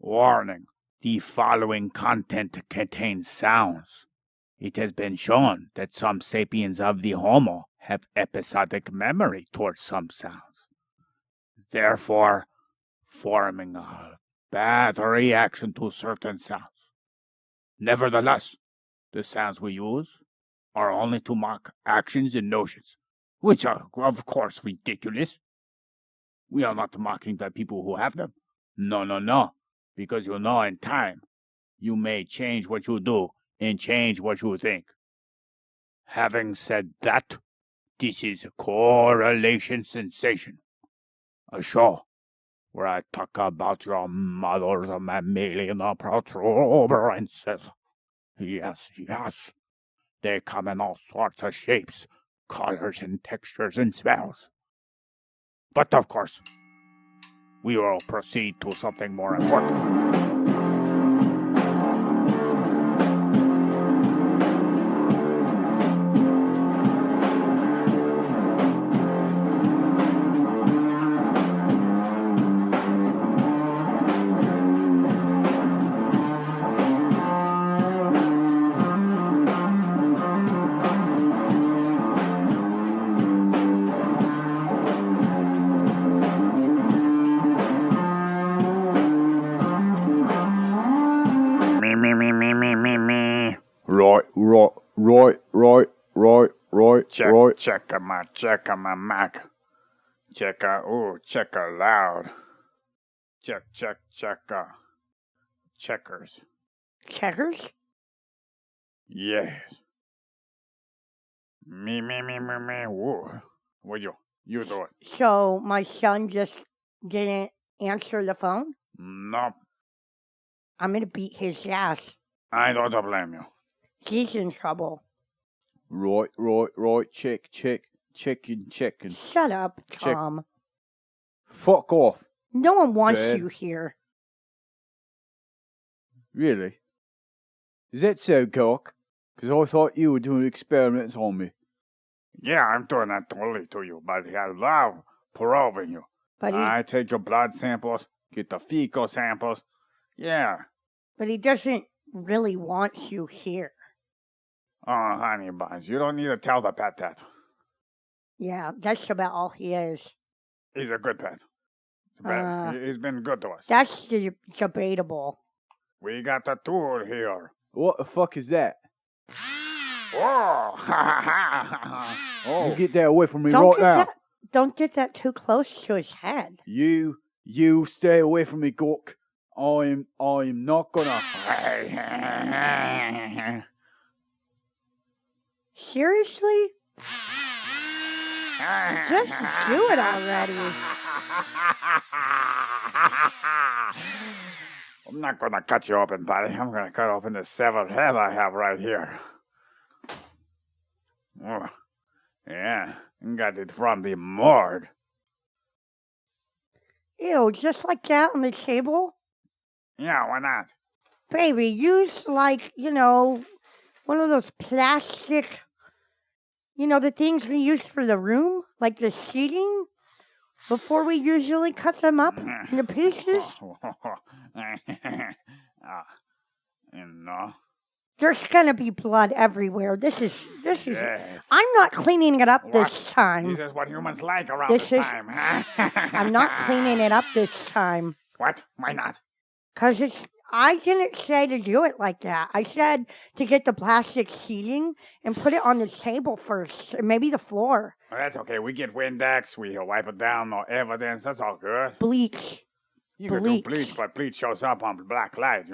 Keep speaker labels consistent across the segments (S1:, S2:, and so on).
S1: Warning. The following content contains sounds. It has been shown that some sapiens of the Homo have episodic memory towards some sounds, therefore forming a bad reaction to certain sounds. Nevertheless, the sounds we use are only to mock actions and notions, which are, of course, ridiculous. We are not mocking the people who have them. No. Because in time, you may change what you do and change what you think. Having said that, this is Correlation Sensation, a show where I talk about your mother's mammalian protuberances. Yes. They come in all sorts of shapes, colors, and textures and smells. But of course, we will proceed to something more important. Right. Check my Mac. Check loud. Check, checkers.
S2: Checkers?
S1: Yes. Me, whoa. What you do it?
S2: So my son just didn't answer the phone?
S1: Nope.
S2: I'm gonna beat his ass.
S1: I don't blame you.
S2: He's in trouble.
S1: Right. Checking.
S2: Shut up, Tom.
S1: Fuck off.
S2: No one wants
S1: Dad.
S2: you here.
S1: Really? Is that so, Gork? Because I thought you were doing experiments on me. Yeah, I'm doing that totally to you, but I love probing you.
S2: But
S1: I take your blood samples, get the fecal samples. Yeah.
S2: But he doesn't really want you here.
S1: Oh, honey buns, you don't need to tell the pet that.
S2: Yeah, that's about all he is.
S1: He's a good pet. He's been good to us.
S2: That's debatable.
S1: We got a tool here.
S3: What the fuck is that?
S1: Oh,
S3: Oh. You get that away from me right now.
S2: Don't get that too close to his head.
S3: You stay away from me, Gork. I'm not gonna.
S2: Seriously? Just do it already.
S1: I'm not gonna cut you open, buddy. I'm gonna cut open the severed head I have right here. Oh, yeah, got it from the morgue.
S2: Ew, just like that on the table?
S1: Yeah, why not?
S2: Baby, use one of those plastic, the things we use for the room, like the sheeting, before we usually cut them up into pieces.
S1: No.
S2: There's gonna be blood everywhere. This is.
S1: Yes.
S2: I'm not cleaning it up this time.
S1: This is what humans like around this time.
S2: I'm not cleaning it up this time.
S1: What? Why not?
S2: 'Cause I didn't say to do it like that. I said to get the plastic sheeting and put it on the table first, and maybe the floor.
S1: Well, that's okay. We get Windex. We wipe it down. No evidence. That's all good.
S2: Bleach.
S1: You can do bleach, but bleach shows up on black light,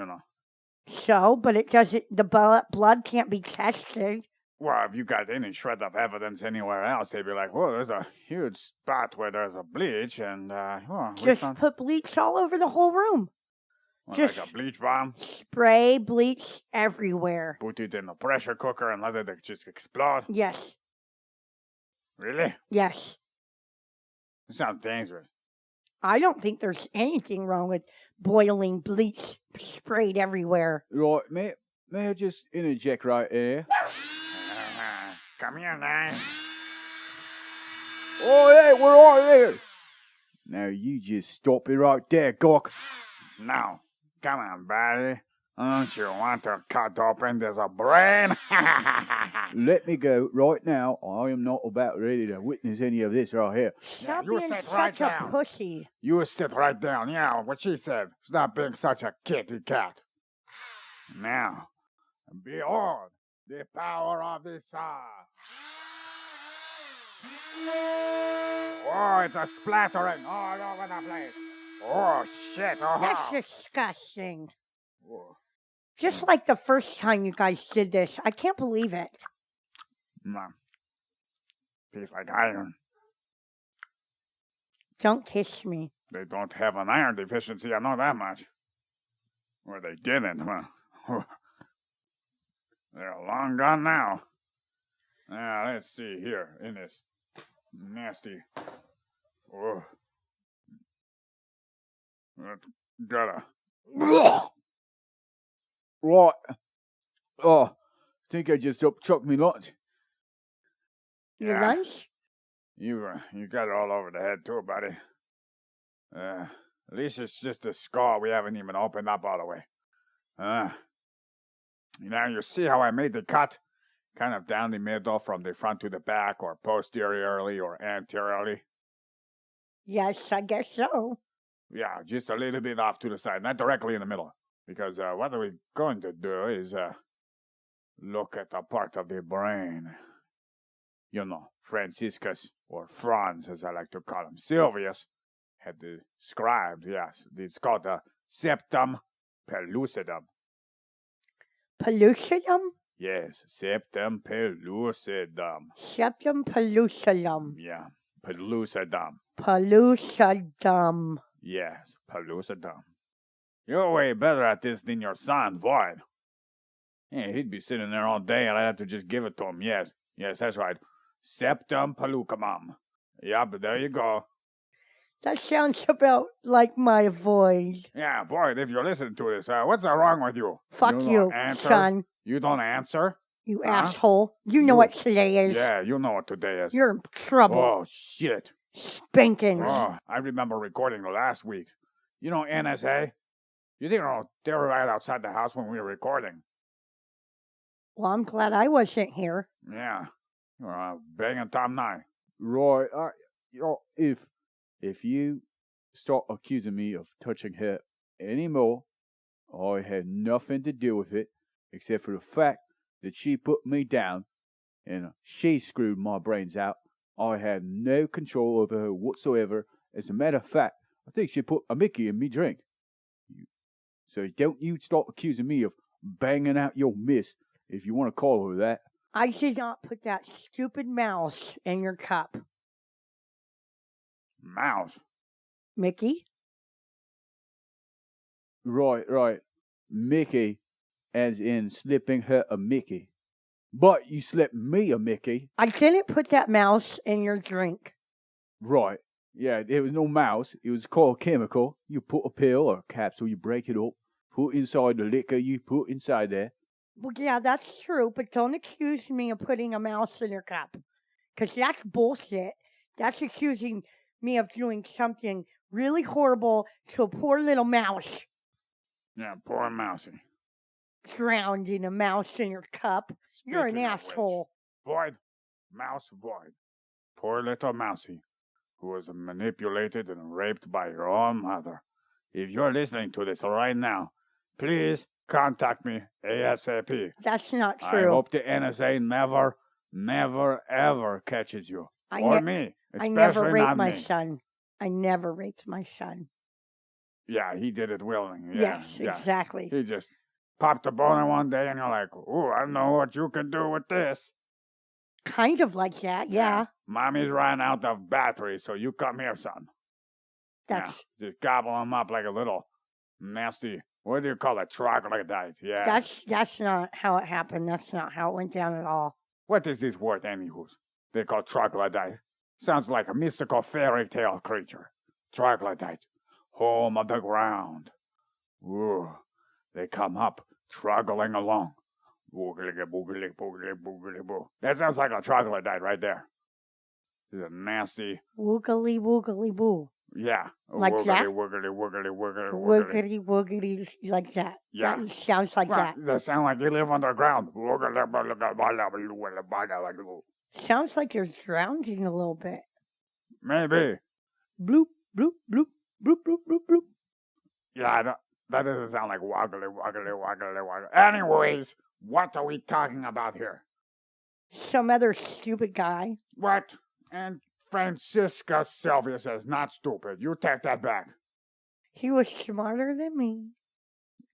S2: So, but it doesn't. The blood can't be tested.
S1: Well, if you got any shred of evidence anywhere else, they'd be like, "Well, there's a huge spot where there's a bleach, and
S2: just put bleach all over the whole room."
S1: Just like a bleach bomb?
S2: Spray bleach everywhere.
S1: Put it in the pressure cooker and let it just explode?
S2: Yes.
S1: Really?
S2: Yes.
S1: It sounds dangerous.
S2: I don't think there's anything wrong with boiling bleach sprayed everywhere.
S3: Right, may I just interject right here?
S1: Come here now.
S3: Oh, hey, we're all here. Now, you just stop it right there, Gork.
S1: Now, Come on, buddy. Don't you want to cut open this brain?
S3: Let me go right now. I am not about ready to witness any of this right here.
S2: Stop
S1: you
S2: being
S1: sit
S2: such
S1: right
S2: a
S1: down.
S2: pussy.
S1: You sit right down. Yeah, what she said. Stop being such a kitty cat. Now, behold the power of the saw. Oh, it's a splattering all over the place. Oh, shit.
S2: That's disgusting.
S1: Oh.
S2: Just like the first time you guys did this. I can't believe it.
S1: Tastes like iron.
S2: Don't kiss me.
S1: They don't have an iron deficiency, I know that much. Or they didn't, huh? They're long gone now. Now, let's see here in this nasty. Oh. Gotta.
S3: Right. Oh, think I just chucked me lunch.
S2: Your lunch?
S1: You got it all over the head too, buddy. At least it's just a scar we haven't even opened up all the way. You see how I made the cut? Kind of down the middle from the front to the back, or posteriorly, or anteriorly.
S2: Yes, I guess so.
S1: Yeah, just a little bit off to the side, not directly in the middle. Because what we're going to do is look at a part of the brain. You know, Franciscus, or Franz, as I like to call him, Sylvius, had described, yes. It's called the Septum Pellucidum.
S2: Pellucidum?
S1: Yes, Septum Pellucidum.
S2: Septum Pellucidum.
S1: Yeah, Pellucidum.
S2: Pellucidum.
S1: Yes, Pellucidum. You're way better at this than your son, Void. Yeah, he'd be sitting there all day and I'd have to just give it to him. Yes, that's right. Septum Pellucidum. Yeah, but there you go.
S2: That sounds about like my voice.
S1: Yeah, Void, if you're listening to this, what's wrong with you?
S2: Fuck you, son.
S1: You don't answer?
S2: You asshole. You know what today is.
S1: Yeah, you know what today is.
S2: You're in trouble.
S1: Oh, shit.
S2: Spankings.
S1: Oh, I remember recording the last week. You know NSA? You think they were right outside the house when we were recording?
S2: Well, I'm glad I wasn't here.
S1: Yeah. Banging Tom 9.
S3: Right. If you start accusing me of touching her anymore, I had nothing to do with it except for the fact that she put me down and she screwed my brains out. I had no control over her whatsoever. As a matter of fact, I think she put a Mickey in me drink. So don't you start accusing me of banging out your miss, if you want to call her that.
S2: I did not put that stupid mouse in your cup.
S1: Mouse?
S2: Mickey?
S3: Right. Mickey, as in slipping her a Mickey. But you slipped me a Mickey.
S2: I didn't put that mouse in your drink.
S3: Right. Yeah, there was no mouse. It was called chemical. You put a pill or a capsule, you break it up, put inside the liquor you put inside there.
S2: Well, yeah, that's true, but don't accuse me of putting a mouse in your cup. Because that's bullshit. That's accusing me of doing something really horrible to a poor little mouse.
S1: Yeah, poor mousy.
S2: Drowned in a mouse in your cup. You're an asshole.
S1: Void. Mouse Void. Poor little mousy, who was manipulated and raped by your own mother. If you're listening to this right now, please contact me ASAP.
S2: That's not true.
S1: I hope the NSA never, ever catches you. Or me.
S2: I never
S1: Especially
S2: raped
S1: not
S2: my
S1: me.
S2: son. I never raped my son.
S1: Yeah, he did it willingly.
S2: Yes,
S1: Yeah.
S2: exactly.
S1: He just popped a boner one day and you're like, ooh, I know what you can do with this.
S2: Kind of like that, yeah.
S1: Mommy's ran out of battery, so you come here, son.
S2: That's
S1: just gobble him up like a little nasty, what do you call it, troglodyte? Yeah.
S2: that's not how it happened. That's not how it went down at all.
S1: What is this word, anywho's? They call troglodyte. Sounds like a mystical fairy tale creature. Troglodyte. Home of the ground. Ooh. They come up, troggling along. Boogly boogly boogly boogly boo. That sounds like a troglodyte right there. This is a nasty.
S2: Woogly woogly boo.
S1: Yeah.
S2: Like
S1: Wiggly,
S2: that?
S1: wiggly, wiggly, wiggly, wiggly.
S2: Woogity woogity like that.
S1: Yeah.
S2: That sounds like
S1: Well,
S2: that.
S1: they sound like you live underground.
S2: Sounds like you're drowning a little bit.
S1: Maybe.
S2: Bloop, bloop, bloop, bloop, bloop, bloop, bloop.
S1: Yeah, that doesn't sound like woggly, woggly, woggly, woggly. Anyways, what are we talking about here?
S2: Some other stupid guy.
S1: What? And Francisca Sylvia says not stupid. You take that back.
S2: He was smarter than me.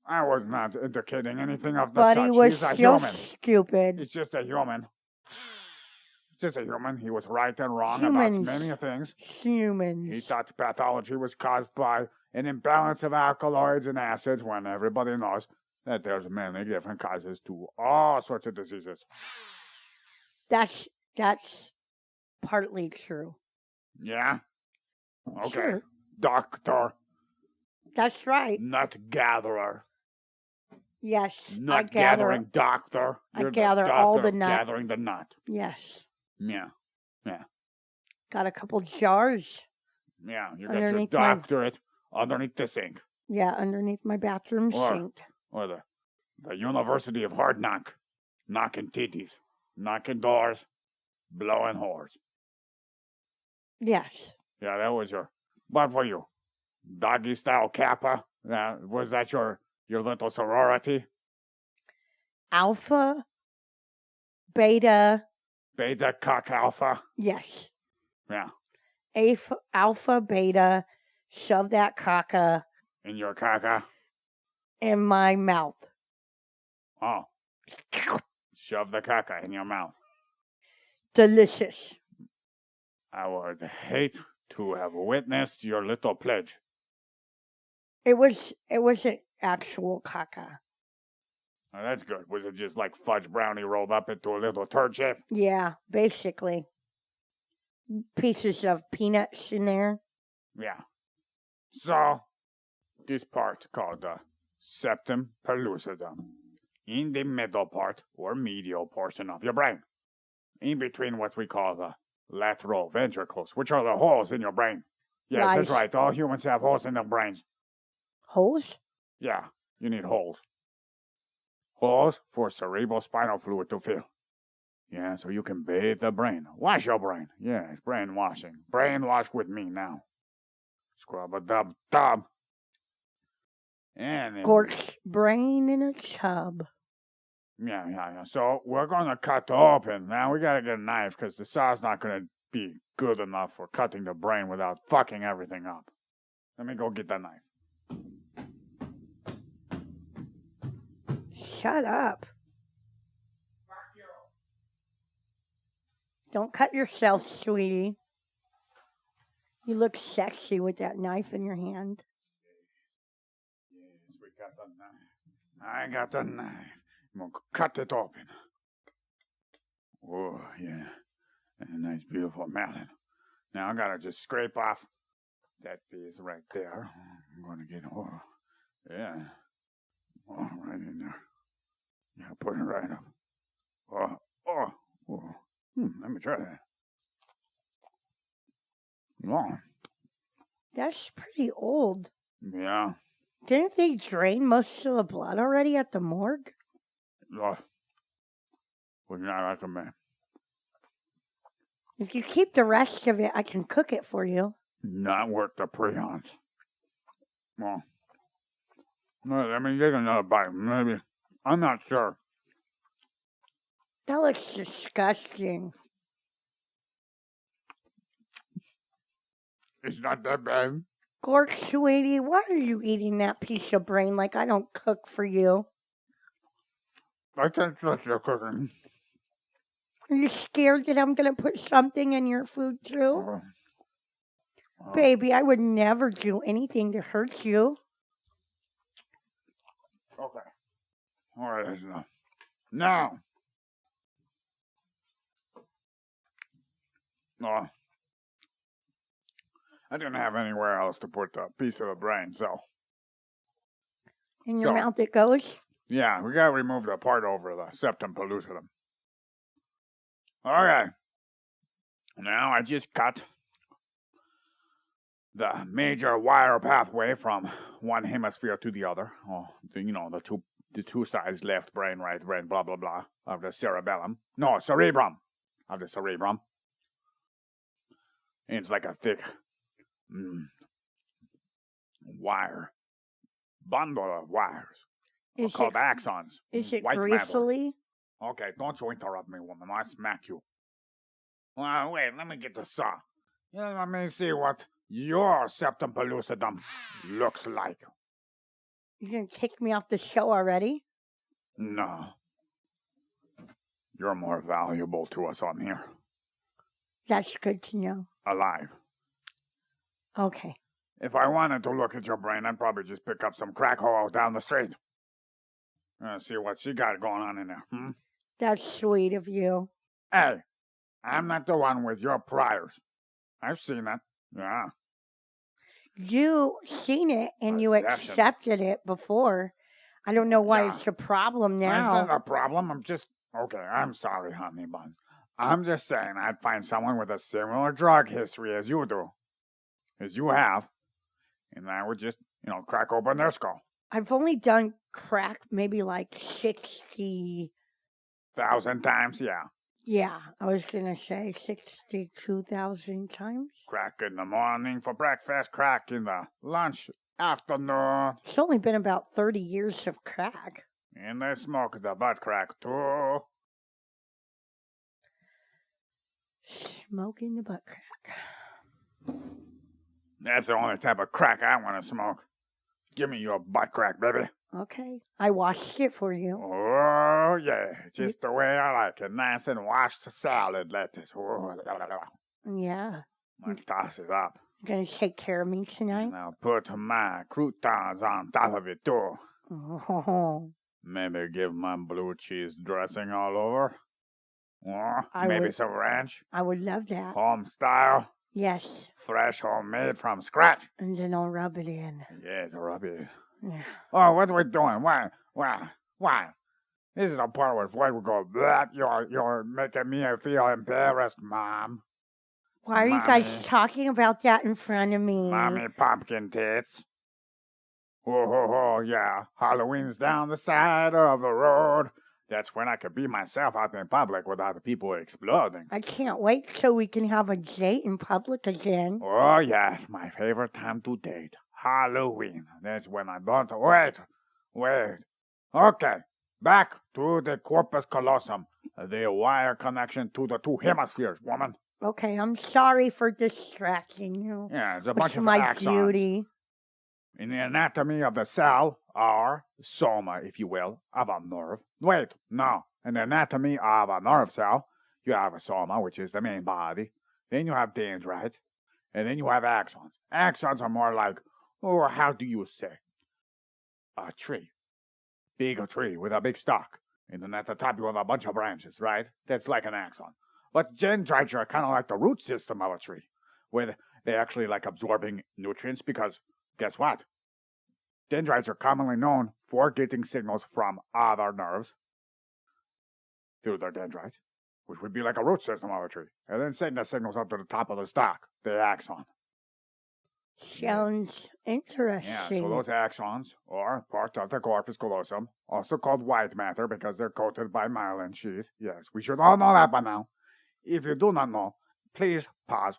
S1: I was not indicating anything of the
S2: But
S1: such.
S2: he was
S1: He's a
S2: still
S1: human.
S2: stupid.
S1: He's just a human. Just a human. He was right and wrong
S2: Humans.
S1: about many things.
S2: Humans.
S1: He thought pathology was caused by an imbalance of alkaloids and acids when everybody knows that there's many different causes to all sorts of diseases.
S2: That's partly true.
S1: Yeah? Okay.
S2: Sure.
S1: Doctor.
S2: That's right.
S1: Nut gatherer.
S2: Yes.
S1: Nut
S2: I gather.
S1: gathering doctor.
S2: I
S1: You're
S2: gather
S1: the
S2: all
S1: doctor
S2: the nut.
S1: gathering the nut.
S2: Yes.
S1: Yeah.
S2: Got a couple jars.
S1: Yeah. You got your
S2: Underneath my-
S1: doctorate underneath the sink.
S2: Yeah, underneath my bathroom sink.
S1: Or the University of Hard Knock. Knocking titties. Knocking doors. Blowing whores.
S2: Yes.
S1: Yeah, that was your... What were you? Doggy style Kappa? Was that your little sorority?
S2: Alpha. Beta.
S1: Beta cock alpha?
S2: Yes.
S1: Yeah.
S2: Alpha, beta. Shove that caca
S1: In your caca?
S2: in my mouth.
S1: Oh. Shove the caca in your mouth.
S2: Delicious.
S1: I would hate to have witnessed your little pledge.
S2: It was an actual caca.
S1: Oh, that's good. Was it just like fudge brownie rolled up into a little turd shape?
S2: Yeah, basically. Pieces of peanuts in there.
S1: Yeah. So, this part called the Septum Pellucidum. In the middle part, or medial portion of your brain. In between what we call the lateral ventricles, which are the holes in your brain. Yes, that's
S2: Lies.
S1: right. All humans have holes in their brains.
S2: Holes?
S1: Yeah, you need holes. Holes for cerebrospinal fluid to fill. Yeah, so you can bathe the brain. Wash your brain. Yes, brainwashing. Brainwash with me now. Scrub-a-dub-dub. And
S2: Gork's brain in a tub.
S1: Yeah. So we're going to cut open. Now we got to get a knife because the saw's not going to be good enough for cutting the brain without fucking everything up. Let me go get that knife.
S2: Shut up. Don't cut yourself, sweetie. You look sexy with that knife in your hand.
S1: Yes, we got the knife. I got the knife. I'm going to cut it open. Oh, yeah. A nice, beautiful melon. Now I got to just scrape off that piece right there. I'm going to get, yeah. Oh, right in there. Yeah, put it right up. Let me try that. Oh,
S2: That's pretty old.
S1: yeah.
S2: Didn't they drain most of the blood already at the morgue?
S1: Would not recommend.
S2: If you keep the rest of it, I can cook it for you.
S1: Not worth the prions. Well, no, let me take another bite. Maybe. I'm not sure.
S2: That looks disgusting.
S1: It's not that bad.
S2: Gork, sweetie, why are you eating that piece of brain like I don't cook for you?
S1: I can't trust your cooking.
S2: Are you scared that I'm going to put something in your food too? Baby, I would never do anything to hurt you.
S1: Okay. All right, that's enough. Now. I didn't have anywhere else to put the piece of the brain, so.
S2: In your mouth it goes?
S1: Yeah, we gotta remove the part over the septum pellucidum. Okay. Now I just cut the major wire pathway from one hemisphere to the other. Oh, the two sides, left brain, right brain, blah, blah, blah, of the cerebellum. No, cerebrum of the cerebrum. And it's like a thick wire, bundle of wires. Called axons.
S2: Is it
S1: white
S2: gracefully?
S1: matter. Okay, don't you interrupt me, woman. I'll smack you. Well, wait, let me get the saw. Let me see what your Septum Pellucidum looks like.
S2: You gonna kick me off the show already?
S1: No. You're more valuable to us on here.
S2: That's good to know.
S1: Alive.
S2: Okay.
S1: If I wanted to look at your brain, I'd probably just pick up some crack holes down the street. See what she got going on in there,
S2: That's sweet of you.
S1: Hey, I'm not the one with your priors. I've seen it. Yeah.
S2: You seen it and you
S1: Possession.
S2: accepted it before. I don't know why
S1: Yeah.
S2: it's a problem
S1: That's
S2: now.
S1: not a problem. Okay, I'm sorry, honey buns. I'm just saying I'd find someone with a similar drug history as you do. As you have. And I would just, crack open their skull.
S2: I've only done crack maybe like 60.
S1: 1,000 times, yeah.
S2: Yeah, I was gonna say 62,000 times.
S1: Crack in the morning for breakfast, crack in the lunch, afternoon.
S2: It's only been about 30 years of crack.
S1: And they smoke the butt crack too.
S2: Smoking the butt crack.
S1: That's the only type of crack I want to smoke. Give me your butt crack, baby.
S2: Okay, I washed it for you.
S1: Oh, yeah, just the way I like it. Nice and washed salad lettuce. Oh,
S2: Yeah.
S1: I'll toss it up.
S2: You gonna take care of me tonight?
S1: And I'll put my croutons on top of it, too.
S2: Oh,
S1: Maybe give my blue cheese dressing all over. Or
S2: I
S1: maybe
S2: would-
S1: some ranch.
S2: I would love that.
S1: Home style.
S2: Yes.
S1: Fresh, homemade from scratch.
S2: And then I'll rub it in.
S1: Yes, rubbish.
S2: Yeah.
S1: Oh, what are we doing? Why? This is the part where we go, blah, you're making me feel embarrassed, Mom.
S2: Why are you guys
S1: Mommy.
S2: talking about that in front of me?
S1: Mommy pumpkin tits. Ho, ho, ho, yeah. Halloween's down the side of the road. That's when I can be myself out in public without the people exploding.
S2: I can't wait till we can have a date in public again.
S1: Oh, yes, my favorite time to date. Halloween. That's when I don't... Wait. Okay, back to the Corpus Callosum. The wire connection to the two hemispheres, woman.
S2: Okay, I'm sorry for distracting you.
S1: Yeah, it's a
S2: With
S1: bunch of
S2: my
S1: axons.
S2: beauty.
S1: In the anatomy of the cell, or soma, if you will, of a nerve. Wait, no. In the anatomy of a nerve cell, you have a soma, which is the main body. Then you have dendrites. And then you have axons. Axons are more like, how do you say? A tree. Big tree with a big stalk. And then at the top you have a bunch of branches, right? That's like an axon. But dendrites are kind of like the root system of a tree, where they actually like absorbing nutrients because guess what? Dendrites are commonly known for getting signals from other nerves through their dendrites, which would be like a root system of a tree, and then sending the signals up to the top of the stalk, the axon.
S2: Sounds interesting.
S1: Yeah, so those axons are part of the corpus callosum, also called white matter because they're coated by myelin sheath. Yes, we should all know that by now. If you do not know, please pause.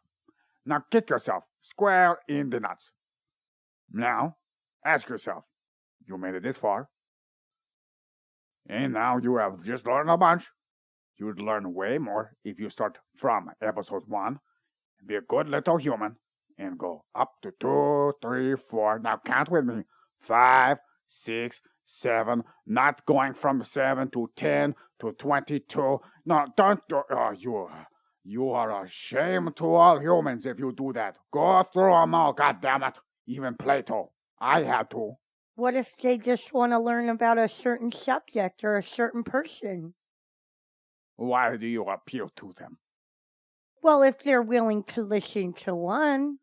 S1: Now kick yourself square in the nuts. Now, ask yourself, you made it this far, and now you have just learned a bunch. You'd learn way more if you start from episode 1, be a good little human, and go up to 2, 3, 4. Now count with me. 5, 6, 7. Not going from 7 to 10 to 22. No, don't do. You are a shame to all humans if you do that. Go through them all, goddammit. Even Plato. I had to.
S2: What if they just want to learn about a certain subject or a certain person?
S1: Why do you appeal to them?
S2: Well, if they're willing to listen to one,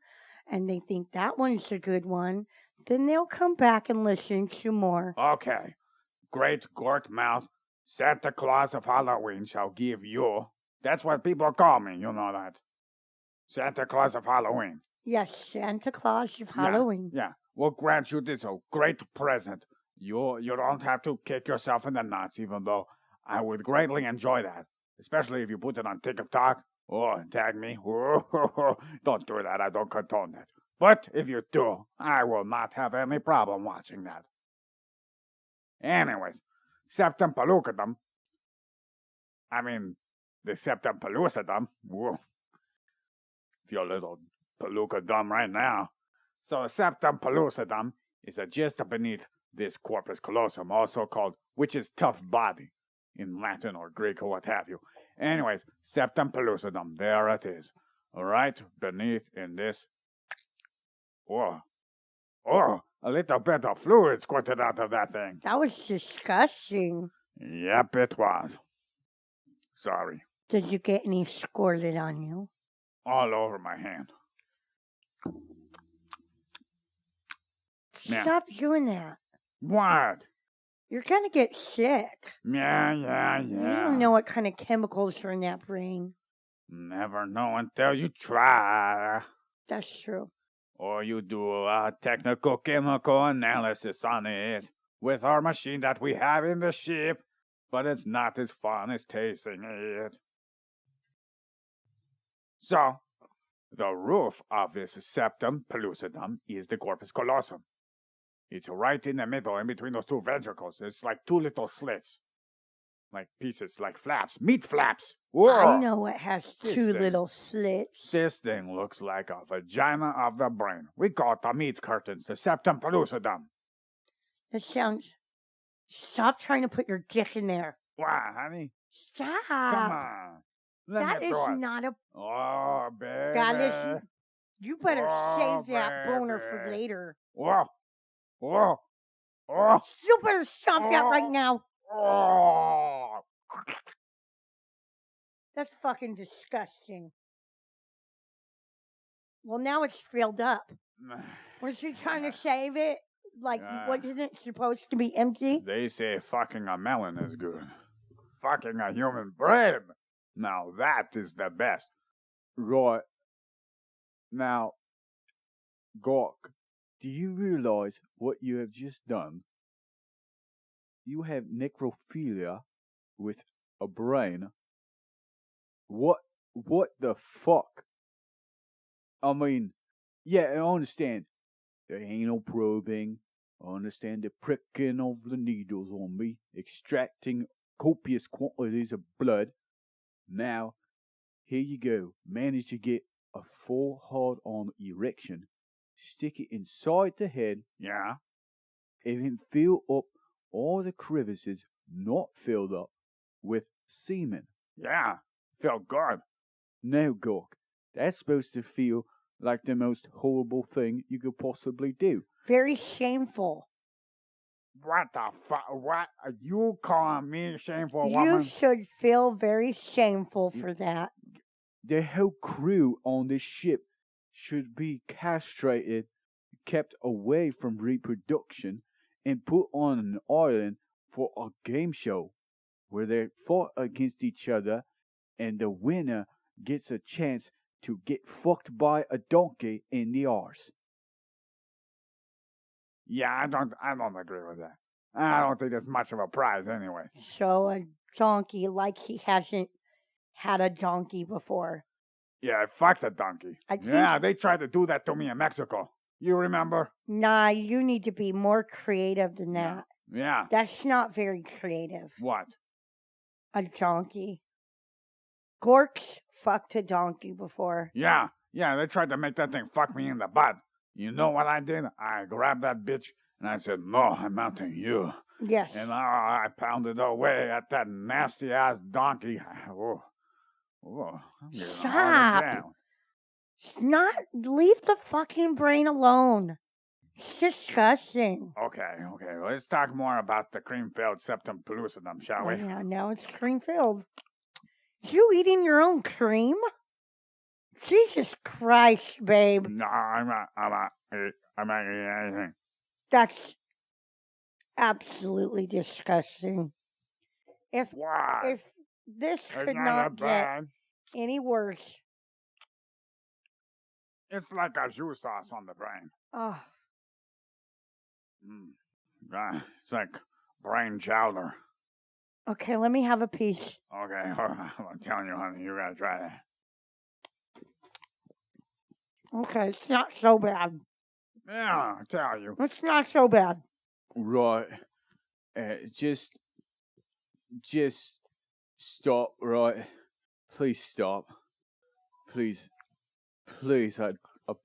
S2: and they think that one's a good one, then they'll come back and listen to more.
S1: Okay. Great Gork mouth Santa Claus of Halloween shall give you. That's what people call me, you know that. Santa Claus of Halloween.
S2: Yes, Santa Claus of Halloween.
S1: Yeah, we'll grant you this great present. You don't have to kick yourself in the nuts, even though I would greatly enjoy that. Especially if you put it on TikTok or tag me. Don't do that, I don't condone that. But if you do, I will not have any problem watching that. Anyways, Septum Pellucidum. I mean, the Septum Pellucidum. Whoa. Feel a little pellucidum right now. So Septum Pellucidum is just beneath this Corpus Callosum, also called witch's tough body in Latin or Greek or what have you. Anyways, Septum Pellucidum, there it is. Right beneath in this. Oh, a little bit of fluid squirted out of that thing.
S2: That was disgusting.
S1: Yep, it was. Sorry.
S2: Did you get any squirted on you?
S1: All over my hand. Yeah.
S2: Stop doing that.
S1: What?
S2: You're gonna get sick.
S1: Yeah.
S2: You don't know what kind of chemicals are in that brain.
S1: Never know until you try.
S2: That's true.
S1: Or you do a technical chemical analysis on it with our machine that we have in the ship, but it's not as fun as tasting it. So, the roof of this Septum Pellucidum is the Corpus Callosum. It's right in the middle, in between those two ventricles. It's like two little slits. Like pieces, like flaps. Meat flaps! Whoa!
S2: I know it has
S1: This
S2: two
S1: thing.
S2: little slits.
S1: This thing looks like a vagina of the brain. We call it the meat curtains, the Septum Pellucidum.
S2: That sounds... Stop trying to put your dick in there.
S1: Why, honey?
S2: Stop.
S1: Come on. Let
S2: That
S1: me
S2: is
S1: do it.
S2: not a...
S1: Oh, baby.
S2: That is... You better
S1: Oh,
S2: save that boner for
S1: baby.
S2: later.
S1: Whoa.
S2: You better stop that right now.
S1: Oh.
S2: That's fucking disgusting. Well, now it's filled up. Was she trying to save it? Like, wasn't it supposed to be empty?
S1: They say fucking a melon is good. Fucking a human brain. Now that is the best.
S3: Right. Now, Gork, do you realize what you have just done? You have necrophilia with a brain. What the fuck? I mean, yeah, I understand the anal probing. I understand the pricking of the needles on me, extracting copious quantities of blood. Now, here you go. Manage to get a full hard-on erection. Stick it inside the head.
S1: Yeah.
S3: And then fill up all the crevices not filled up with semen.
S1: Yeah. Feel good.
S3: No, Gork, that's supposed to feel like the most horrible thing you could possibly do.
S2: Very shameful.
S1: What the fuck? What? Are you calling me a shameful
S2: You
S1: woman?
S2: should feel very shameful for that.
S3: The whole crew on this ship should be castrated, kept away from reproduction, and put on an island for a game show where they fought against each other and the winner gets a chance to get fucked by a donkey in the arse.
S1: Yeah, I don't agree with that. I don't think there's much of a prize anyway.
S2: So a donkey, like he hasn't had a donkey before.
S1: Yeah, I fucked a donkey.
S2: I think-
S1: Yeah, they tried to do that to me in Mexico. You remember?
S2: Nah, you need to be more creative than that.
S1: Yeah.
S2: That's not very creative.
S1: What?
S2: A donkey. Gork's fucked a donkey before.
S1: Yeah, they tried to make that thing fuck me in the butt. You know what I did? I grabbed that bitch and I said, no, I'm mounting you.
S2: Yes.
S1: And I pounded away at that nasty ass donkey. Oh, I'm getting a heart
S2: Stop.
S1: down.
S2: Not leave the fucking brain alone. It's disgusting.
S1: Okay, let's talk more about the cream-filled Septum Pellucidum, shall we?
S2: Yeah, now it's cream filled. You eating your own cream? Jesus Christ, babe.
S1: No, I'm not eating anything.
S2: That's absolutely disgusting.
S1: Why?
S2: If this
S1: It's
S2: could
S1: not
S2: not
S1: that
S2: get
S1: bad.
S2: any worse.
S1: It's like a jus sauce on the brain.
S2: Oh,
S1: It's like brain chowder.
S2: okay, let me have a piece.
S1: Okay, I'm telling you, honey, you gotta try that.
S2: Okay, it's not so bad.
S1: Yeah, I tell you.
S2: It's not so bad.
S3: Right. Just stop, right? Please stop. Please, I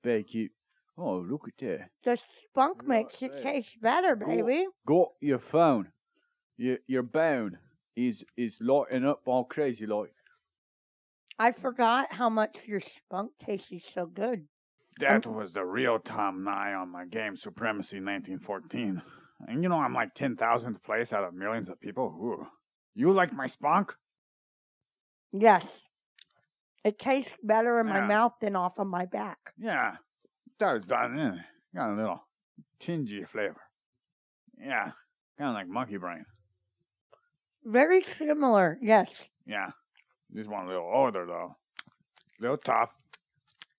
S3: beg you. Oh, look at that.
S2: The spunk
S3: Right
S2: makes it
S3: there.
S2: taste better, baby.
S3: Go your phone. Your bone is lighting up all crazy like.
S2: I forgot how much your spunk tasted so good.
S1: That was the real Tom Nye on my game Supremacy 1914. And you know I'm like 10,000th place out of millions of people. Ooh. You like my spunk?
S2: Yes. It tastes better in my
S1: Yeah.
S2: mouth than off of my back.
S1: Yeah. That was done in. Got a little tingy flavor. Yeah. Kind of like monkey brain.
S2: Very similar, yes.
S1: Yeah. This one a little older though. A little tough.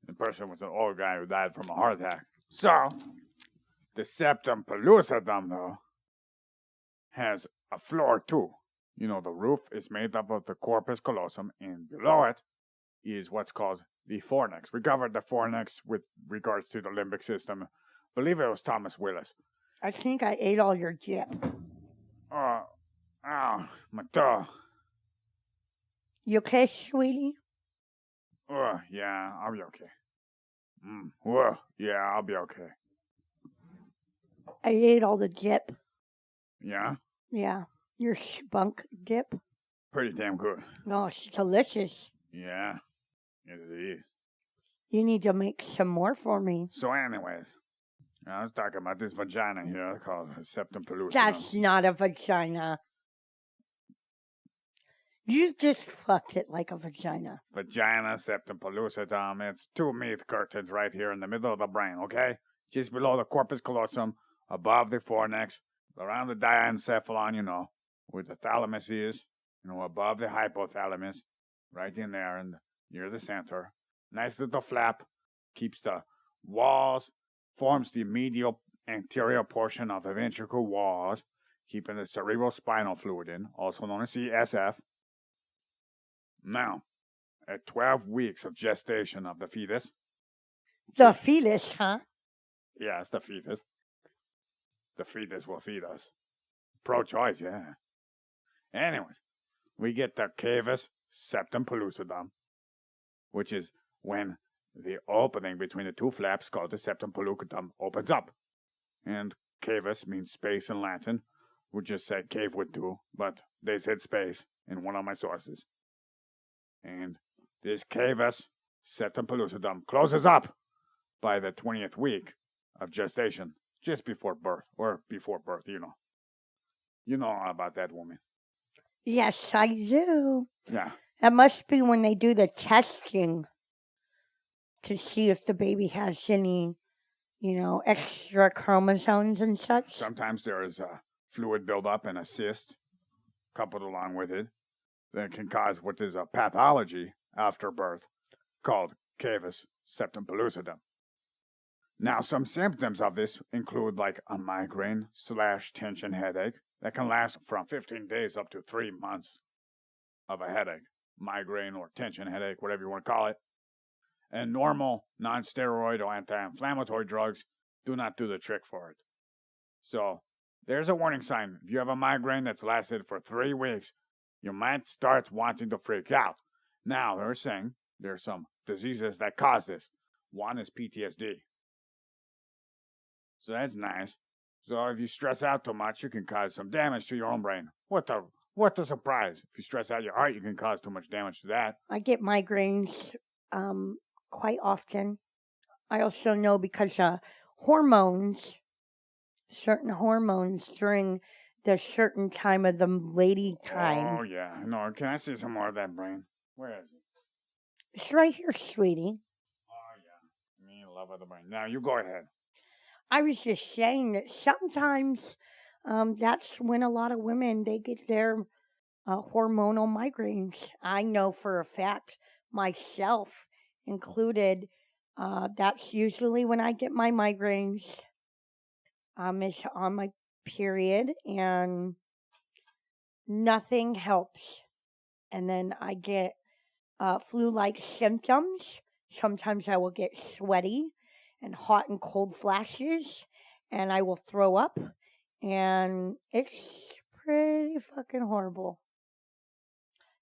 S1: The person was an old guy who died from a heart attack. So, the Septum Pellucidum, though, has a floor too. You know, the roof is made up of the Corpus Callosum, and below it is what's called the fornix. We covered the fornix with regards to the limbic system. I believe it was Thomas Willis.
S2: I think I ate all your dip.
S1: Oh, my toe.
S2: You okay, sweetie?
S1: Oh, yeah, I'll be okay. Whoa, yeah, I'll be okay.
S2: I ate all the dip.
S1: Yeah?
S2: Yeah. Your spunk dip.
S1: Pretty damn good.
S2: Oh, it's delicious.
S1: Yeah, yes it is.
S2: You need to make some more for me.
S1: So anyways, I was talking about this vagina here called Septum Pellucidum.
S2: That's not a vagina. You just fucked it like a vagina.
S1: Vagina, Septum Pellucidum. It's two meat curtains right here in the middle of the brain, okay? Just below the corpus callosum, above the fornix, around the diencephalon, you know, where the thalamus is, you know, above the hypothalamus, right in there and near the center. Nice little flap, keeps the walls, forms the medial anterior portion of the ventricle walls, keeping the cerebral spinal fluid in, also known as CSF. Now, at 12 weeks of gestation of the fetus.
S2: The fetus, huh?
S1: Yes, the fetus. The fetus will feed us. Pro-choice, yeah. Anyways, we get the Cavus Septum Pellucidum, which is when the opening between the two flaps called the Septum Pellucidum opens up. And Cavus means space in Latin. Would just say cave would do, but they said space in one of my sources. And this Cavus Septum Pellucidum closes up by the 20th week of gestation, just before birth, or before birth, you know. You know all about that woman.
S2: Yes, I do.
S1: Yeah.
S2: That must be when they do the testing to see if the baby has any, extra chromosomes and such.
S1: Sometimes there is a fluid buildup and a cyst coupled along with it that can cause what is a pathology after birth called Cavus Septum Pellucidum. Now, some symptoms of this include like a migraine/tension headache that can last from 15 days up to 3 months of a headache, migraine or tension headache, whatever you want to call it. And normal non-steroid or anti-inflammatory drugs do not do the trick for it. So, there's a warning sign. If you have a migraine that's lasted for 3 weeks, you might start wanting to freak out. Now, they're saying there's some diseases that cause this. One is PTSD. So that's nice. So if you stress out too much, you can cause some damage to your own brain. What the surprise? If you stress out your heart, you can cause too much damage to that.
S2: I get migraines quite often. I also know because certain hormones during the certain time of the lady time.
S1: Oh, yeah. No, can I see some more of that brain? Where is it?
S2: It's right here, sweetie.
S1: Oh, yeah. Me in love with the brain. Now, you go ahead.
S2: I was just saying that sometimes that's when a lot of women, they get their hormonal migraines. I know for a fact, myself included, That's usually when I get my migraines. It's on my period, and nothing helps. And then I get flu-like symptoms. Sometimes I will get sweaty and hot and cold flashes, and I will throw up, and it's pretty fucking horrible.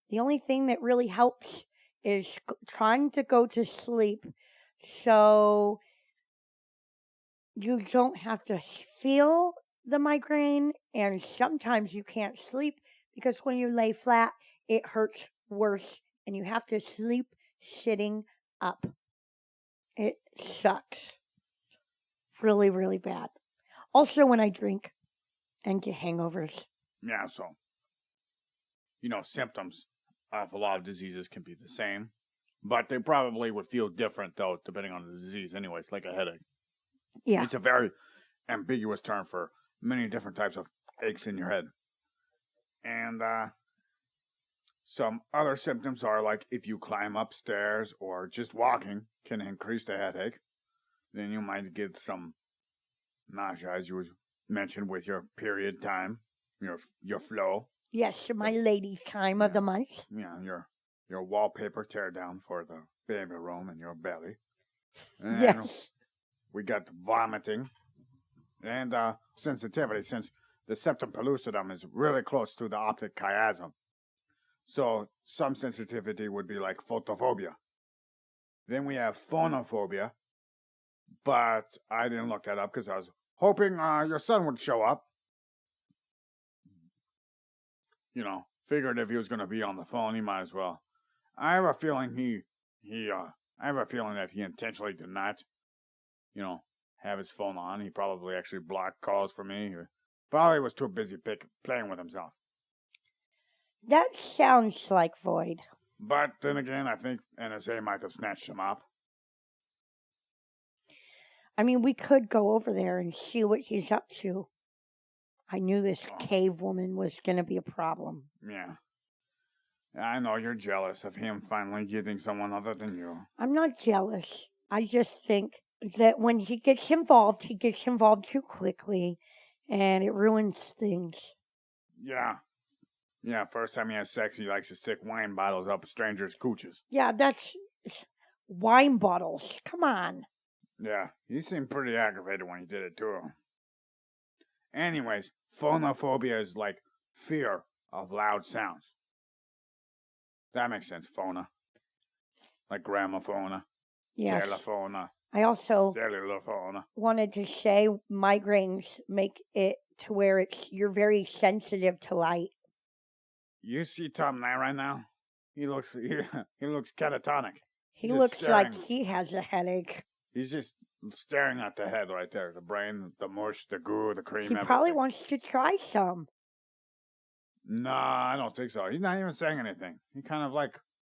S2: The only thing that really helps is trying to go to sleep so you don't have to feel the migraine, and sometimes you can't sleep because when you lay flat, it hurts worse, and you have to sleep sitting up. It sucks. Really, really bad. Also when I drink and get hangovers.
S1: Yeah, so, symptoms of a lot of diseases can be the same, but they probably would feel different, though, depending on the disease anyway. It's like a headache.
S2: Yeah.
S1: It's a very ambiguous term for many different types of aches in your head. And some other symptoms are like if you climb upstairs or just walking can increase the headache. Then you might get some nausea, as you mentioned, with your period time, your flow.
S2: Yes, my lady time of the month.
S1: Yeah, your wallpaper tear down for the baby room in your belly. And
S2: yes.
S1: We got the vomiting and sensitivity, since the septum pellucidum is really close to the optic chiasm. So some sensitivity would be like photophobia. Then we have phonophobia, but I didn't look that up because I was hoping your son would show up. Figured if he was going to be on the phone, he might as well. I have a feeling I have a feeling that he intentionally did not, have his phone on. He probably actually blocked calls for me. He probably was too busy playing with himself.
S2: That sounds like Void.
S1: But then again, I think NSA might have snatched him up.
S2: I mean, we could go over there and see what he's up to. I knew this cave woman was going to be a problem.
S1: Yeah. I know you're jealous of him finally getting someone other than you.
S2: I'm not jealous. I just think that when he gets involved too quickly, and it ruins things.
S1: Yeah. Yeah, first time he has sex, he likes to stick wine bottles up strangers' cooches.
S2: Yeah, that's wine bottles. Come on.
S1: Yeah, he seemed pretty aggravated when he did it too. Anyways, phonophobia is like fear of loud sounds. That makes sense, phona. Like gramophona,
S2: yes.
S1: telephona.
S2: I also
S1: cellular phona.
S2: Wanted to say migraines make it to where you're very sensitive to light.
S1: You see Tom Nye right now? He looks catatonic.
S2: He looks like he has a headache.
S1: He's just staring at the head right there. The brain, the mush, the goo, the cream.
S2: He probably wants to try some.
S1: No, I don't think so. He's not even saying anything. He kind of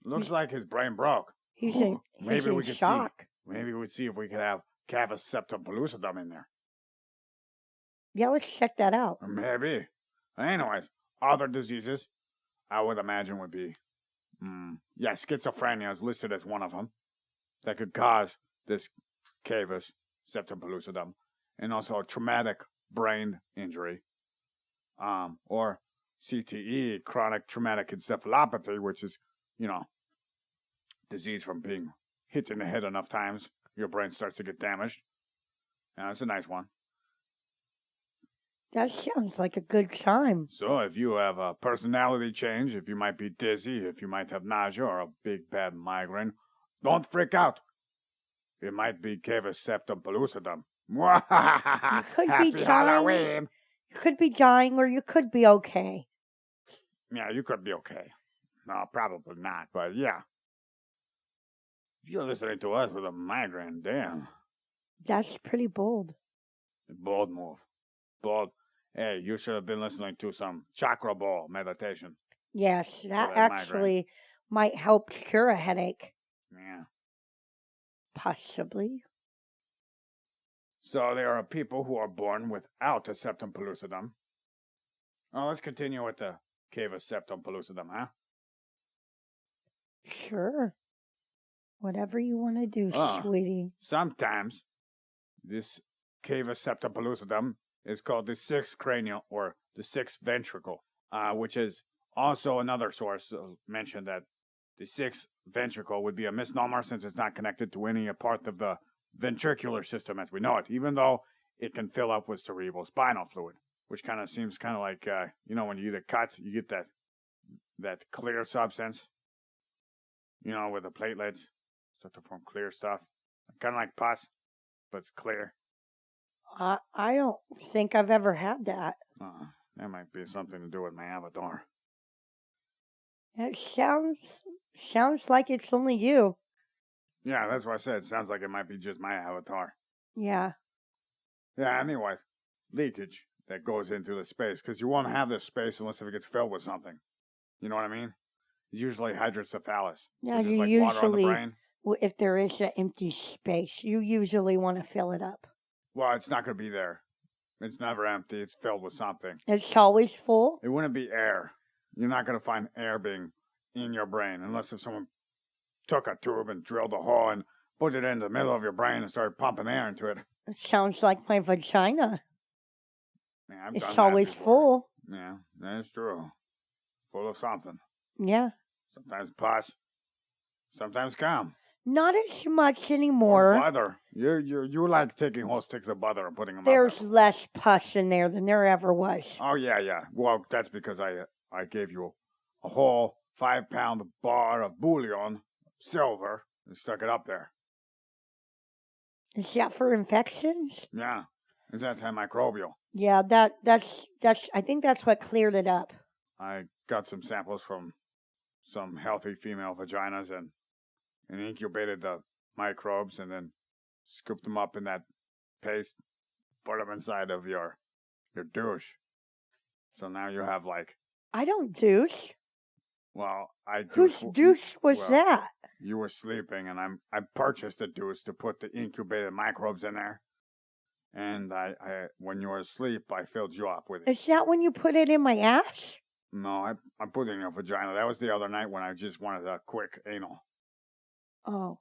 S1: looks like his brain broke.
S2: He's in shock.
S1: Maybe we'd see if we could have Cavus Septum Pellucidum in there.
S2: Yeah, let's check that out.
S1: Maybe. Anyways, other diseases I would imagine would be, schizophrenia is listed as one of them that could cause this Cavus Septum Pellucidum, and also traumatic brain injury, or CTE, chronic traumatic encephalopathy, which is, disease from being hit in the head enough times, your brain starts to get damaged. That's a nice one.
S2: That sounds like a good time.
S1: So if you have a personality change, if you might be dizzy, if you might have nausea or a big bad migraine, don't freak out. It might be Cavus Septum Pellucidum.
S2: You could be dying. Halloween. You could be dying, or you could be okay.
S1: Yeah, you could be okay. No, probably not, but yeah. If you're listening to us with a migraine, damn.
S2: That's pretty bold.
S1: Bold move. Bold. Hey, you should have been listening to some chakra ball meditation.
S2: Yes, that actually might help cure a headache.
S1: Yeah.
S2: Possibly.
S1: So there are people who are born without a septum pellucidum. Oh, let's continue with the Cavus Septum Pellucidum, huh?
S2: Sure. Whatever you want to do,
S1: Ah.
S2: sweetie.
S1: Sometimes this Cavus Septum Pellucidum is called the sixth cranial or the sixth ventricle, which is also another source mentioned that the sixth ventricle would be a misnomer since it's not connected to any part of the ventricular system as we know it, even though it can fill up with cerebral spinal fluid, which kind of seems kind of like, when you eat a cut, you get that clear substance, with the platelets, start to form clear stuff, kind of like pus, but it's clear.
S2: I don't think I've ever had that.
S1: That might be something to do with my avatar.
S2: It sounds like it's only you.
S1: Yeah, that's what I said. It sounds like it might be just my avatar.
S2: Yeah.
S1: Yeah, anyways, leakage that goes into the space, because you won't have this space unless if it gets filled with something. You know what I mean? It's usually hydrocephalus.
S2: Yeah,
S1: just
S2: you
S1: like water on the
S2: usually,
S1: brain.
S2: if there is an empty space, you usually want to fill it up.
S1: Well, it's not going to be there. It's never empty. It's filled with something.
S2: It's always full?
S1: It wouldn't be air. You're not going to find air being in your brain unless if someone took a tube and drilled a hole and put it in the middle of your brain and started pumping air into it.
S2: It sounds like my vagina.
S1: Yeah, I've done
S2: It's
S1: that
S2: always
S1: before.
S2: full.
S1: Yeah, that's true. Full of something.
S2: Yeah.
S1: Sometimes pus. Sometimes cum.
S2: Not as much
S1: Or
S2: anymore.
S1: butter. You like taking whole sticks of butter and putting them
S2: There's
S1: up there.
S2: less pus in there than there ever was.
S1: Oh, yeah. Well, that's because I gave you a whole 5-pound bar of bouillon, silver, and stuck it up there.
S2: Is that for infections?
S1: Yeah. It's antimicrobial.
S2: Yeah, that's I think that's what cleared it up.
S1: I got some samples from some healthy female vaginas and incubated the microbes and then scooped them up in that paste, put them inside of your douche. So now you have
S2: I don't douche.
S1: well, I
S2: Whose douche was
S1: well,
S2: that?
S1: You were sleeping, and I purchased a douche to put the incubated microbes in there. And I when you were asleep, I filled you up with it.
S2: Is that when you put it in my ass?
S1: No, I put it in your vagina. That was the other night when I just wanted a quick anal.
S2: Oh.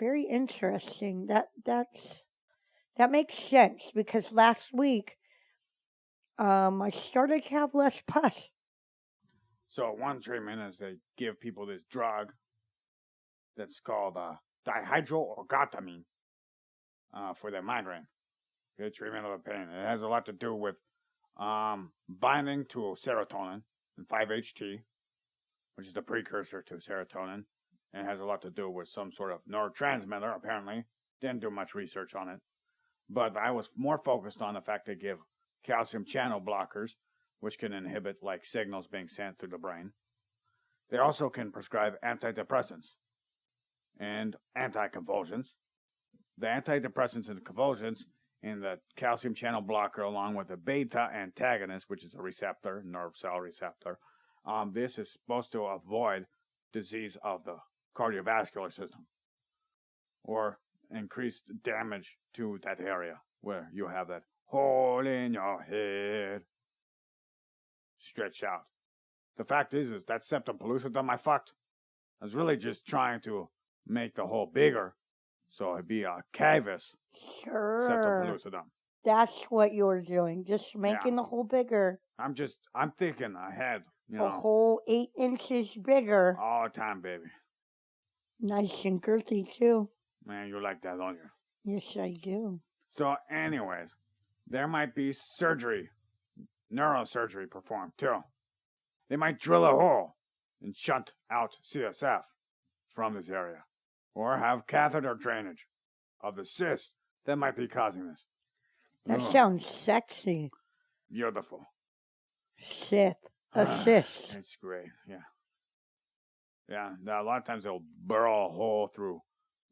S2: Very interesting. That makes sense because last week I started to have less pus.
S1: So one treatment is they give people this drug that's called dihydroergotamine for their migraine. Good treatment of the pain. It has a lot to do with binding to serotonin and 5-HT, which is the precursor to serotonin. And it has a lot to do with some sort of neurotransmitter, apparently. Didn't do much research on it. But I was more focused on the fact they give calcium channel blockers, which can inhibit signals being sent through the brain. They also can prescribe antidepressants and anticonvulsants. The antidepressants and convulsants in the calcium channel blocker, along with the beta antagonist, which is a receptor, nerve cell receptor, this is supposed to avoid disease of the cardiovascular system or increased damage to that area where you have that hole in your head stretched out. The fact is that septum pellucidum I fucked. I was really just trying to make the hole bigger so it'd be a Cavus septum
S2: Sure.
S1: pellucidum.
S2: That's what you're doing. Just making the hole bigger.
S1: I'm thinking ahead,
S2: A whole 8 inches bigger.
S1: all the time, baby.
S2: Nice and girthy, too.
S1: Man, you like that, don't you?
S2: Yes, I do.
S1: So, anyways, there might be surgery, neurosurgery performed, too. They might drill a hole and shunt out CSF from this area, or have catheter drainage of the cyst that might be causing this.
S2: That sounds sexy.
S1: Beautiful.
S2: Cyst. A cyst.
S1: It's great, yeah. Yeah, a lot of times they'll burrow a hole through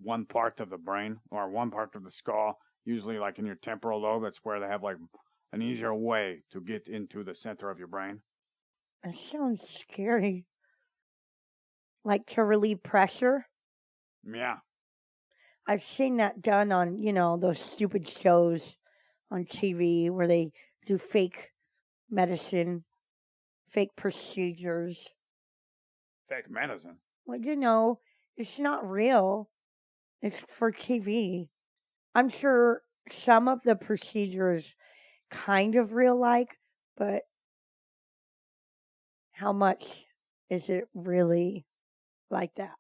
S1: one part of the brain or one part of the skull, usually in your temporal lobe. That's where they have an easier way to get into the center of your brain.
S2: That sounds scary. Like to relieve pressure?
S1: Yeah.
S2: I've seen that done on, those stupid shows on TV where they do fake medicine, fake procedures.
S1: Fake medicine.
S2: Well, It's not real. It's for TV. I'm sure some of the procedures kind of real-like, but how much is it really like that?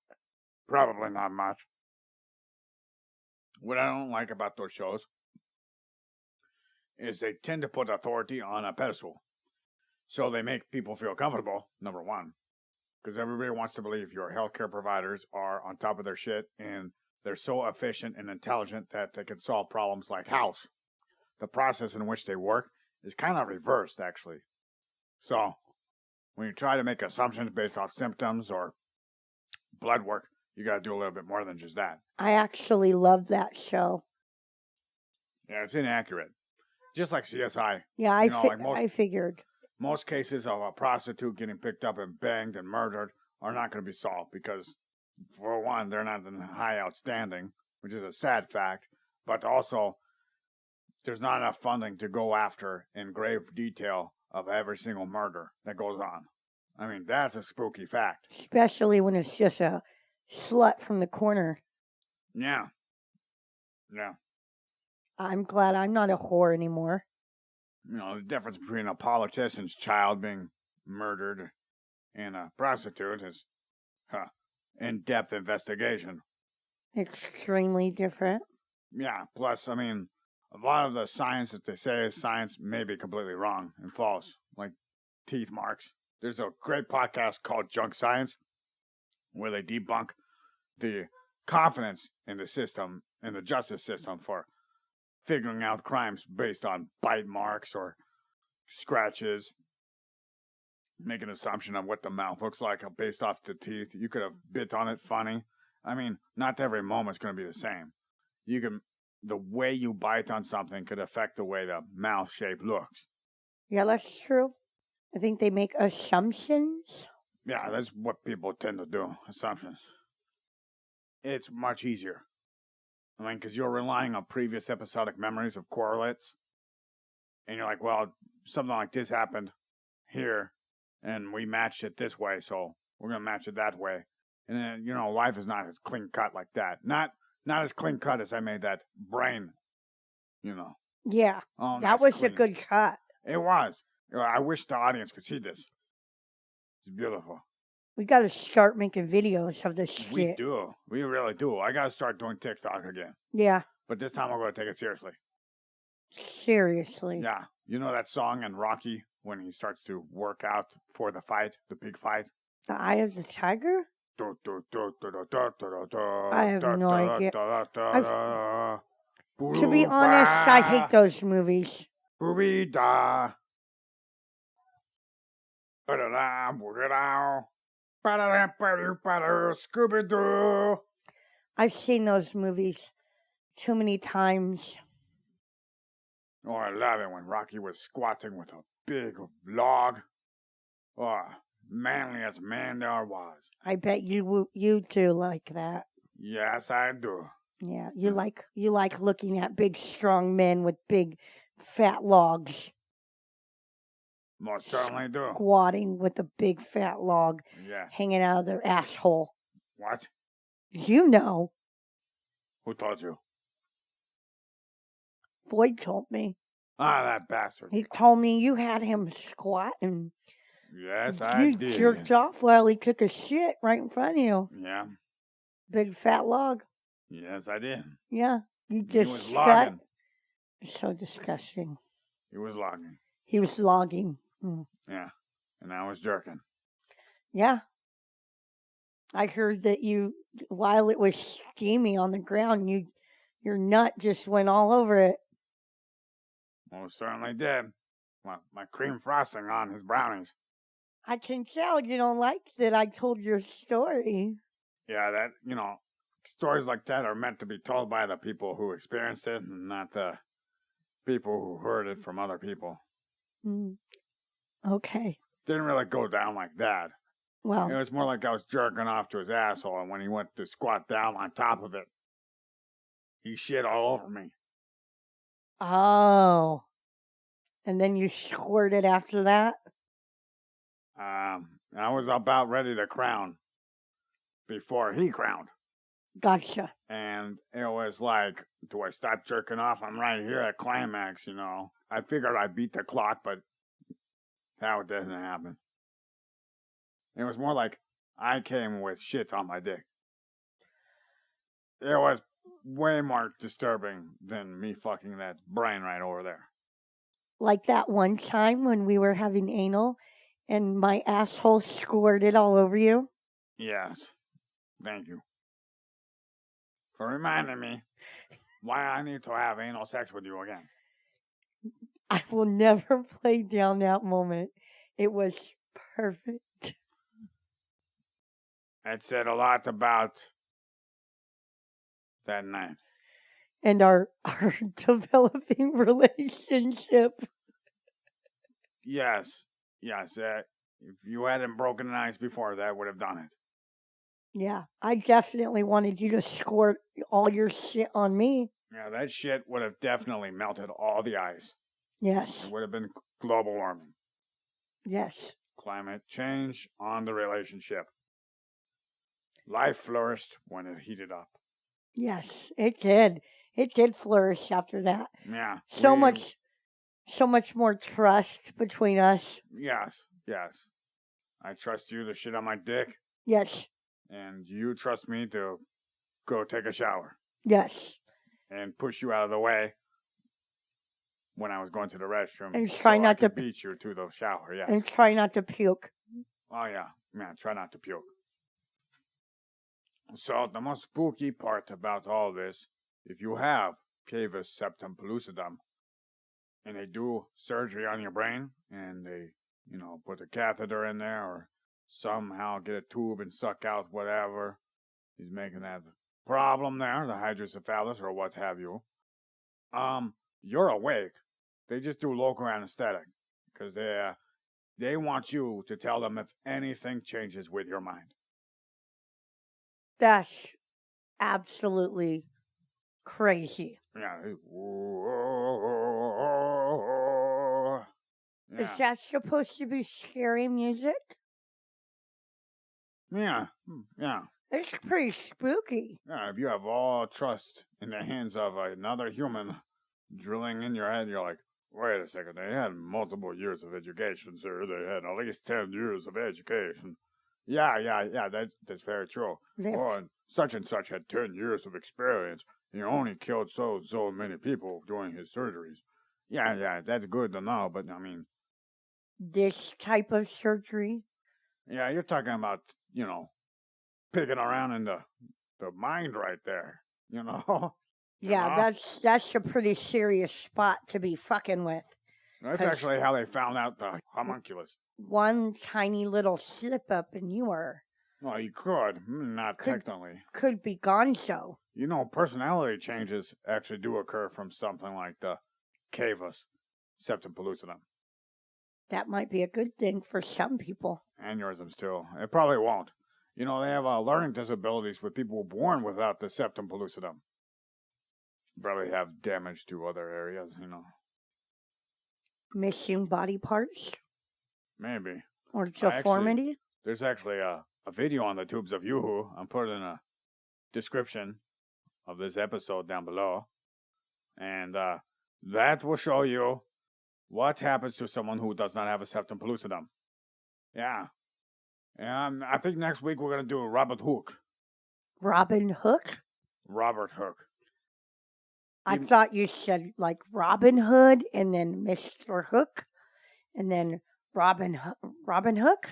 S1: Probably not much. What I don't like about those shows is they tend to put authority on a pedestal. So they make people feel comfortable, number one, because everybody wants to believe your healthcare providers are on top of their shit and they're so efficient and intelligent that they can solve problems like house. The process in which they work is kind of reversed, actually. So, when you try to make assumptions based off symptoms or blood work, you got to do a little bit more than just that.
S2: I actually love that show.
S1: Yeah, it's inaccurate. Just like CSI.
S2: Yeah, I figured.
S1: Most cases of a prostitute getting picked up and banged and murdered are not going to be solved because, for one, they're not in high outstanding, which is a sad fact, but also there's not enough funding to go after in grave detail of every single murder that goes on. I mean, that's a spooky fact.
S2: Especially when it's just a slut from the corner.
S1: Yeah. Yeah.
S2: I'm glad I'm not a whore anymore.
S1: You know, the difference between a politician's child being murdered and a prostitute is in-depth investigation.
S2: Extremely different.
S1: Yeah, plus, I mean, a lot of the science that they say is science may be completely wrong and false, like teeth marks. There's a great podcast called Junk Science where they debunk the confidence in the system, in the justice system for figuring out crimes based on bite marks or scratches. Make an assumption of what the mouth looks like based off the teeth. You could have bit on it funny. I mean, not every moment's going to be the same. The way you bite on something could affect the way the mouth shape looks.
S2: Yeah, that's true. I think they make assumptions.
S1: Yeah, that's what people tend to do, assumptions. It's much easier. I mean, because you're relying on previous episodic memories of correlates. And you're like, well, something like this happened here, and we matched it this way, so we're going to match it that way. And then, you know, life is not as clean cut like that. Not as clean cut as I made that brain, you know.
S2: Yeah,
S1: oh,
S2: that was clean. A good cut.
S1: It was. I wish the audience could see this. It's beautiful.
S2: We got to start making videos of this shit.
S1: We do. We really do. I got to start doing TikTok again.
S2: Yeah.
S1: But this time we're going to take it seriously.
S2: Seriously.
S1: Yeah. You know that song in Rocky when he starts to work out for the fight, the big fight?
S2: The Eye of the Tiger? I have no idea. To be honest, I hate those movies.
S1: Scooby-Doo.
S2: I've seen those movies too many times.
S1: Oh, I love it when Rocky was squatting with a big log. Oh, manliest man there was.
S2: I bet you do like that.
S1: Yes, I do.
S2: Yeah, you like looking at big, strong men with big, fat logs.
S1: Most certainly do.
S2: Squatting with a big, fat log hanging out of their asshole.
S1: What?
S2: You know.
S1: Who told you?
S2: Floyd told me.
S1: Ah, that bastard.
S2: He told me you had him squatting.
S1: Yes, I did.
S2: You jerked off while he took a shit right in front of you.
S1: Yeah.
S2: Big fat log.
S1: Yes, I did.
S2: Yeah. You just
S1: he was logging.
S2: So disgusting.
S1: He was logging.
S2: He was logging.
S1: Yeah. And I was jerking.
S2: Yeah. I heard that while it was steamy on the ground, your nut just went all over it.
S1: Most certainly did. My cream frosting on his brownies.
S2: I can tell you don't like that I told your story.
S1: Yeah, that, stories like that are meant to be told by the people who experienced it and not the people who heard it from other people.
S2: Okay.
S1: Didn't really go down like that.
S2: Well,
S1: it was more like I was jerking off to his asshole, and when he went to squat down on top of it, he shit all over me.
S2: Oh. And then you squirted after that?
S1: I was about ready to crown. before he crowned.
S2: Gotcha.
S1: And it was like, do I stop jerking off? I'm right here at climax, you know. I figured I beat the clock, but that didn't happen. It was more like I came with shit on my dick. It was way more disturbing than me fucking that brain right over there.
S2: Like that one time when we were having anal and my asshole squirted all over you?
S1: Yes. Thank you for reminding me why I need to have anal sex with you again.
S2: I will never play down that moment. It was perfect.
S1: It said a lot about that night.
S2: And our developing relationship.
S1: Yes. If you hadn't broken an ice before, that would have done it.
S2: Yeah, I definitely wanted you to squirt all your shit on me.
S1: Yeah, that shit would have definitely melted all the ice.
S2: Yes.
S1: It would have been global warming.
S2: Yes.
S1: Climate change on the relationship. Life flourished when it heated up.
S2: Yes, it did. It did flourish after that.
S1: Yeah.
S2: So much more trust between us.
S1: Yes. I trust you to shit on my dick.
S2: Yes.
S1: And you trust me to go take a shower.
S2: Yes.
S1: And push you out of the way when I was going to the restroom.
S2: And try not to
S1: beat you to the shower, yeah.
S2: And try not to puke.
S1: Oh, yeah. Try not to puke. So, the most spooky part about all this, if you have Cavus Septum Pellucidum, and they do surgery on your brain, and they, put a catheter in there, or somehow get a tube and suck out whatever is making that problem there, the hydrocephalus or what have you, you're awake. They just do local anesthetic, because they want you to tell them if anything changes with your mind.
S2: That's absolutely crazy.
S1: Yeah.
S2: Is that supposed to be scary music?
S1: Yeah.
S2: It's pretty spooky.
S1: Yeah, if you have all trust in the hands of another human drilling in your head, you're like, wait a second, they had multiple years of education, sir. They had at least 10 years of education. Yeah, that's very true. And such had 10 years of experience. He only killed so many people doing his surgeries. Yeah, that's good to know, but I mean...
S2: This type of surgery?
S1: Yeah, you're talking about, picking around in the mind right there,
S2: Yeah, that's a pretty serious spot to be fucking with.
S1: That's actually how they found out the homunculus.
S2: One tiny little slip up and you were...
S1: Well, you could. Not technically.
S2: Could be gonzo.
S1: Personality changes actually do occur from something like the Cavus Septum Pellucidum.
S2: That might be a good thing for some people.
S1: Aneurysms, too. It probably won't. They have learning disabilities with people born without the Septum Pellucidum. Probably have damage to other areas,
S2: Missing body parts?
S1: Maybe.
S2: Or deformity?
S1: There's actually a video on the tubes of Yoo-hoo. I'm putting in a description of this episode down below. And that will show you what happens to someone who does not have a Septum Pellucidum. Yeah. And I think next week we're going to do Robert Hooke.
S2: Robin Hook?
S1: Robert Hooke.
S2: I thought you said like Robin Hood and then Mr. Hook and then Robin Hook?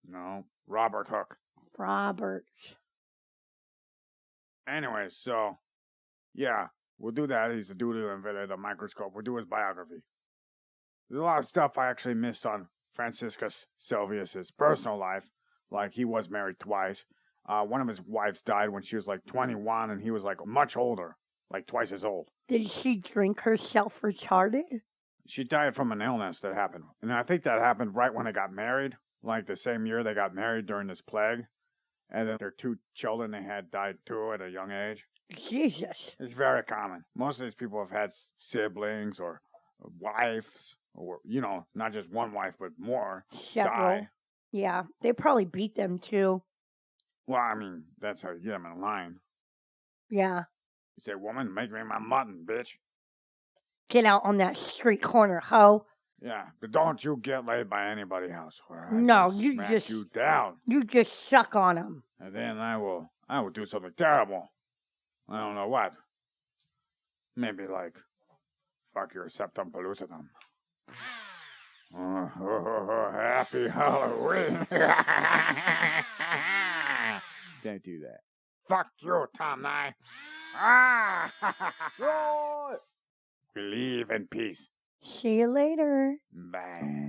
S1: No, Robert Hooke.
S2: Robert.
S1: Anyway, so, yeah, we'll do that. He's the dude who invented the microscope. We'll do his biography. There's a lot of stuff I actually missed on Franciscus Silvius's personal life. Like, he was married twice. One of his wives died when she was like 21, and he was like much older, like twice as old.
S2: Did she drink herself retarded?
S1: She died from an illness that happened. And I think that happened right when they got married. Like the same year they got married during this plague. And then their 2 children they had died too at a young age.
S2: Jesus.
S1: It's very common. Most of these people have had siblings or wives. Or, not just one wife, but more.
S2: Several.
S1: Die.
S2: Yeah, they probably beat them too.
S4: Well, I mean, that's how you get them in line.
S2: Yeah.
S4: You say, woman, make me my mutton, bitch.
S2: Get out on that street corner, ho.
S4: Yeah, but don't you get laid by anybody else. Or I
S2: No,
S4: will
S2: you
S4: smack
S2: just-
S4: you down.
S2: You just suck on them.
S4: And then I will do something terrible. I don't know what. Maybe like, fuck your Septum Pellucidum. Happy Halloween.
S3: Don't do that.
S4: Fuck you, Tom Nye. Ah!
S3: Right.
S4: We leave in peace.
S2: See you later.
S4: Bye.